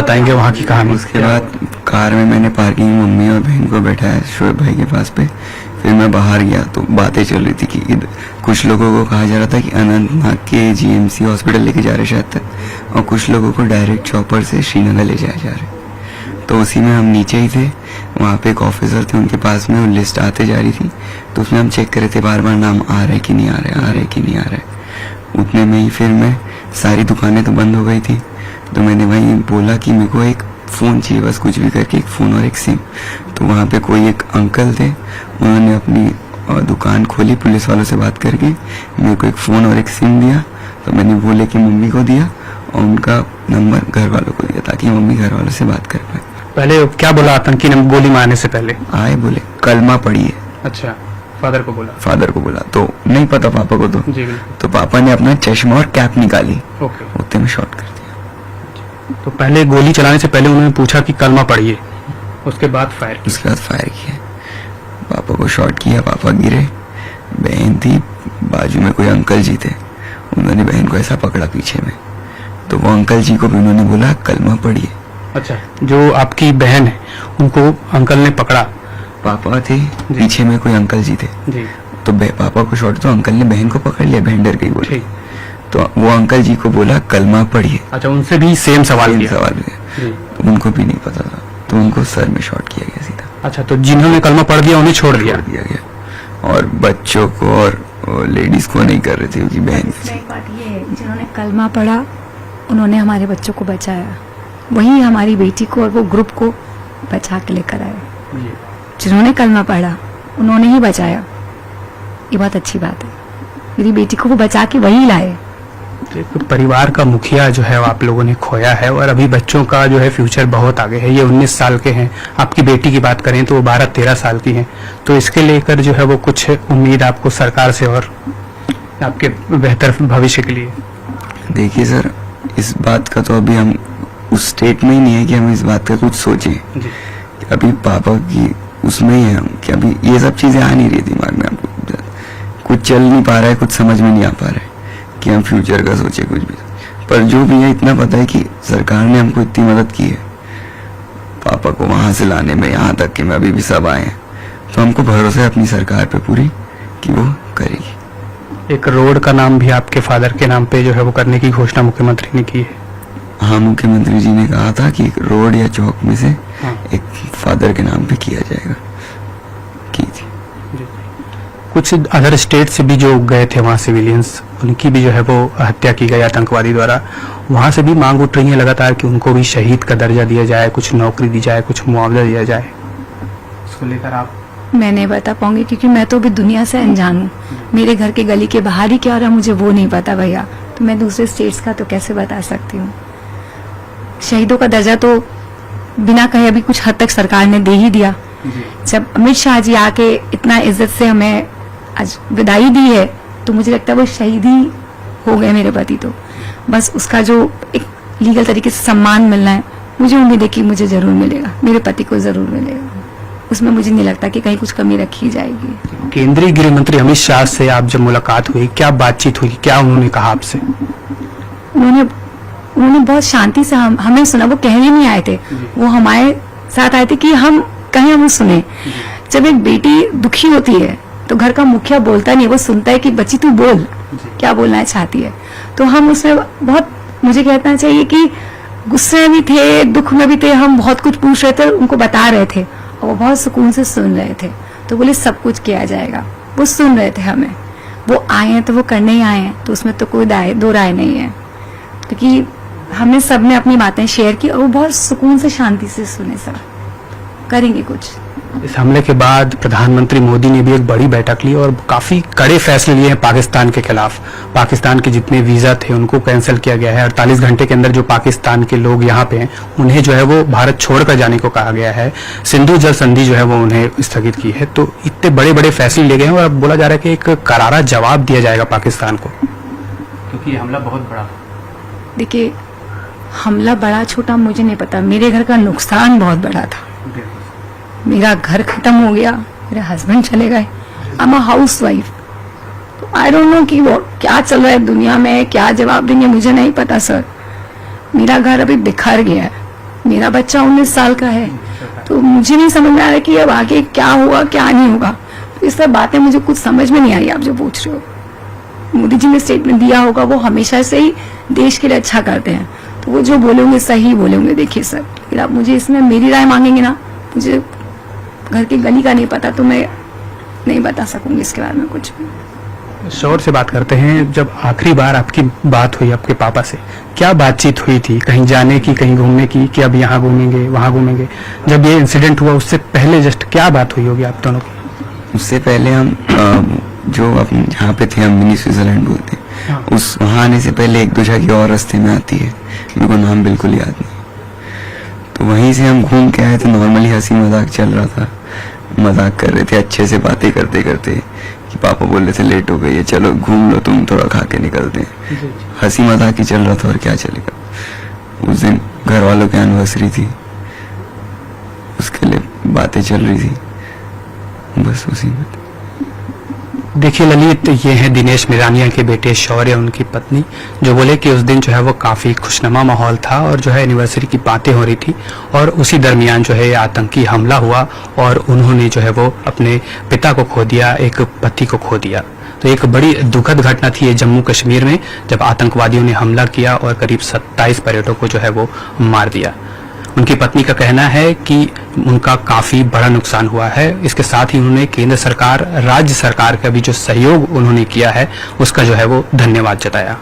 बताएंगे वहाँ की कहानी। उसके बाद कार में मैंने पार्किंग में मम्मी और बहन को बैठाया शोएब भाई के पास पे। फिर मैं बाहर गया तो बातें चल रही थी कि कुछ लोगों को कहा जा रहा था कि अनंतनाग के जीएमसी हॉस्पिटल लेके जा रहे शायद तक, और कुछ लोगों को डायरेक्ट चॉपर से श्रीनगर ले जाया जा रहे। तो उसी में हम नीचे ही थे, वहाँ पे एक ऑफिसर थे, उनके पास में वो लिस्ट आते जा रही थी, तो उसमें हम चेक कर रहे थे बार बार नाम आ रहा है कि नहीं आ रहा है, आ रहा है कि नहीं आ रहा है। उतने में ही फिर मैं, सारी दुकानें तो बंद हो गई थी, तो मैंने वहीं बोला कि मेरे को एक फ़ोन चाहिए, बस कुछ भी करके एक फ़ोन और एक सिम। तो वहाँ पे कोई एक अंकल थे, उन्होंने अपनी दुकान खोली, पुलिस वालों से बात करके मेरे को एक फ़ोन और एक सिम दिया। तो मैंने वो लेके मम्मी को दिया और उनका नंबर घर वालों को दिया ताकि मम्मी घर वालों से बात कर पाए। पहले क्या बोला आतंकी ने गोली मारने से पहले? आए बोले कलमा पढ़िए। अच्छा, फादर को बोला? फादर को बोला, तो नहीं पता पापा को। तो पापा ने अपना चश्मा और कैप निकाली, उतने में शॉट कर दिया। तो पहले गोली चलाने से पहले उन्होंने पूछा कि कलमा पढ़िए, उसके बाद फायर किया। पापा को शॉट किया, पापा गिरे। बहन थी बाजू में, कोई अंकल जी थे, उन्होंने बहन को ऐसा पकड़ा पीछे में, तो वो अंकल जी को भी उन्होंने बोला कलमा पढ़िए। अच्छा, जो आपकी बहन है उनको अंकल ने पकड़ा? पापा थे पीछे में, कोई अंकल जी थे जी। तो पापा को शॉट, तो अंकल ने बहन को पकड़ लिया, बहन डर गई बोली, तो वो अंकल जी को बोला कलमा पढ़िए। अच्छा, उनसे भी सेम सवाल किया? तो उनको भी नहीं पता था, तो उनको सर में शॉट किया गया सीधा। अच्छा, तो जिन्होंने कलमा पढ़ दिया उन्हें छोड़ दिया गया, और बच्चों को और लेडीज को नहीं कर रहे थे क्योंकि बहन। एक बात ये है, जिन्होंने कलमा पढ़ा उन्होंने हमारे बच्चों को बचाया, वही हमारी बेटी को और वो ग्रुप को बचा के लेकर आए। जिन्होंने कलमा पढ़ा उन्होंने ही बचाया, ये बहुत अच्छी बात है। मेरी बेटी को वो बचा के वही लाए। एक परिवार का मुखिया जो है आप लोगों ने खोया है, और अभी बच्चों का जो है फ्यूचर बहुत आगे है। ये 19 साल के हैं, आपकी बेटी की बात करें तो वो 12-13 साल की हैं। तो इसके लेकर जो है वो कुछ उम्मीद आपको सरकार से और आपके बेहतर भविष्य के लिए? देखिए सर, इस बात का तो अभी हम उस स्टेट में ही नहीं है कि हम इस बात का कुछ सोचें। अभी पापा की उसमें ही है हम, कि अभी ये सब चीजें आ नहीं रही दिमाग में, हमको कुछ चल नहीं पा रहा है, कुछ समझ में नहीं आ पा रहा है कि हम फ्यूचर का सोचे कुछ भी। पर जो भी है इतना पता है कि सरकार ने हमको इतनी मदद की है पापा को वहां से लाने में, यहाँ तक कि मैं अभी भी सब आए हैं, तो हमको भरोसा है अपनी सरकार पे पूरी कि वो करेगी। एक रोड का नाम भी आपके फादर के नाम पे जो है वो करने की घोषणा मुख्यमंत्री ने की है? हाँ, मुख्यमंत्री जी ने कहा था कि एक रोड या चौक में से एक फादर के नाम पे किया जाएगा, की थी। कुछ अदर स्टेट से भी जो गए थे वहाँ सिविलियंस, उनकी भी जो है वो हत्या की गई आतंकवादी द्वारा, वहाँ से भी मांग उठ रही है लगातार कि उनको भी शहीद का दर्जा दिया जाए, कुछ नौकरी दी जाए, कुछ मुआवजा दिया जाए। इसको लेकर आप? मैं नहीं बता पाऊंगी क्योंकि मैं तो अभी दुनिया से अनजान हूँ। मेरे घर के गली के बाहर ही क्या हो रहा है मुझे वो नहीं पता भैया, तो मैं दूसरे स्टेट्स का तो कैसे बता सकती हूँ। शहीदों का दर्जा तो बिना कहे अभी कुछ हद तक सरकार ने दे ही दिया। जब अमित शाह जी आके इतना इज्जत से हमें आज विदाई दी है, तो मुझे लगता है वो शहीद ही हो गए मेरे पति। तो बस उसका जो एक लीगल तरीके से सम्मान मिलना है, मुझे उम्मीद है कि मुझे जरूर मिलेगा, मेरे पति को जरूर मिलेगा। उसमें मुझे नहीं लगता कि कहीं कुछ कमी रखी जाएगी। केंद्रीय गृह मंत्री अमित शाह से आप जब मुलाकात हुई, क्या बातचीत हुई, क्या उन्होंने कहा आपसे? उन्होंने बहुत शांति से हमें सुना। वो कहने नहीं आए थे, वो हमारे साथ आए थे कि हम कहें, हम सुने। जब एक बेटी दुखी होती है तो घर का मुखिया बोलता नहीं, वो सुनता है कि बच्ची तू बोल, क्या बोलना चाहती है। तो हम उसमें बहुत, मुझे कहना चाहिए कि गुस्से में भी थे, दुख में भी थे, हम बहुत कुछ पूछ रहे थे, उनको बता रहे थे, और वो बहुत सुकून से सुन रहे थे। तो बोले सब कुछ किया जाएगा, वो सुन रहे थे हमें। वो आए हैं तो वो करने ही आए हैं, तो उसमें तो कोई दो राय नहीं है, क्योंकि हमने सबने अपनी बातें शेयर की और वो बहुत सुकून से शांति से सुने। सब करेंगे कुछ। इस हमले के बाद प्रधानमंत्री मोदी ने भी एक बड़ी बैठक ली और काफी कड़े फैसले लिए हैं पाकिस्तान के खिलाफ। पाकिस्तान के जितने वीजा थे उनको कैंसिल किया गया है। 48 घंटे के अंदर जो पाकिस्तान के लोग यहाँ पे हैं उन्हें जो है वो भारत छोड़कर जाने को कहा गया है। सिंधु जल संधि जो है वो उन्हें स्थगित की है। तो इतने बड़े बड़े फैसले लिए गए हैं और अब बोला जा रहा है कि एक करारा जवाब दिया जाएगा पाकिस्तान को, क्योंकि ये हमला बहुत बड़ा। देखिए, हमला बड़ा छोटा मुझे नहीं पता, मेरे घर का नुकसान बहुत बड़ा था। मेरा घर खत्म हो गया, मेरे हस्बैंड चले गए, I am a house wife. तो आई डोंट नो कि वो क्या चल रहा है दुनिया में, क्या जवाब देंगे मुझे नहीं पता सर। मेरा घर अभी बिखर गया है, मेरा बच्चा 19 साल का है, तो मुझे नहीं समझ में आ रहा कि अब आगे क्या होगा क्या नहीं होगा। तो इस सब बातें मुझे कुछ समझ में नहीं आई। आप जो पूछ रहे हो, मोदी जी ने स्टेटमेंट दिया होगा, वो हमेशा से ही देश के लिए अच्छा करते हैं, तो वो जो बोलेंगे सही बोलेंगे। देखिए सर, फिर आप मुझे इसमें मेरी राय मांगेंगे ना, मुझे घर की गली का नहीं पता, तो मैं नहीं बता सकूंगी इसके बारे में कुछ भी। शौर से बात करते हैं, जब आखिरी बार आपकी बात हुई आपके पापा से, क्या बातचीत हुई थी? कहीं जाने की, कहीं घूमने की, कि अब यहाँ घूमेंगे वहाँ घूमेंगे? जब ये इंसिडेंट हुआ उससे पहले जस्ट क्या बात हुई होगी आप दोनों की? उससे पहले हम जो अपन जहाँ पे थे, हम मिनी स्विट्जरलैंड बोलते हैं, हाँ। उस वहाँ आने से पहले एक दो जगह और रास्ते में आती है, मेरे को नाम बिल्कुल याद नहीं। तो वहीं से हम घूम के आए थे, नॉर्मली हंसी मजाक चल रहा था, मजाक कर रहे थे अच्छे से, बातें करते करते कि पापा बोल रहे थे लेट हो गई है, चलो घूम लो तुम, थोड़ा खा के निकलते हैं। हंसी मजाक ही चल रहा था और क्या चलेगा। उस दिन घर वालों की एनिवर्सरी थी, उसके लिए बातें चल रही थी, बस उसी में। देखिए ललित, ये हैं दिनेश मिरानिया के बेटे शौर्य, उनकी पत्नी, जो बोले कि उस दिन जो है वो काफी खुशनुमा माहौल था और जो है एनिवर्सरी की बातें हो रही थी, और उसी दरमियान जो है आतंकी हमला हुआ और उन्होंने जो है वो अपने पिता को खो दिया, एक पति को खो दिया। तो एक बड़ी दुखद घटना थी ये जम्मू कश्मीर में, जब आतंकवादियों ने हमला किया और करीब 27 पर्यटकों को जो है वो मार दिया। उनकी पत्नी का कहना है कि उनका काफी बड़ा नुकसान हुआ है। इसके साथ ही उन्होंने केंद्र सरकार, राज्य सरकार का भी जो सहयोग उन्होंने किया है, उसका जो है वो धन्यवाद जताया।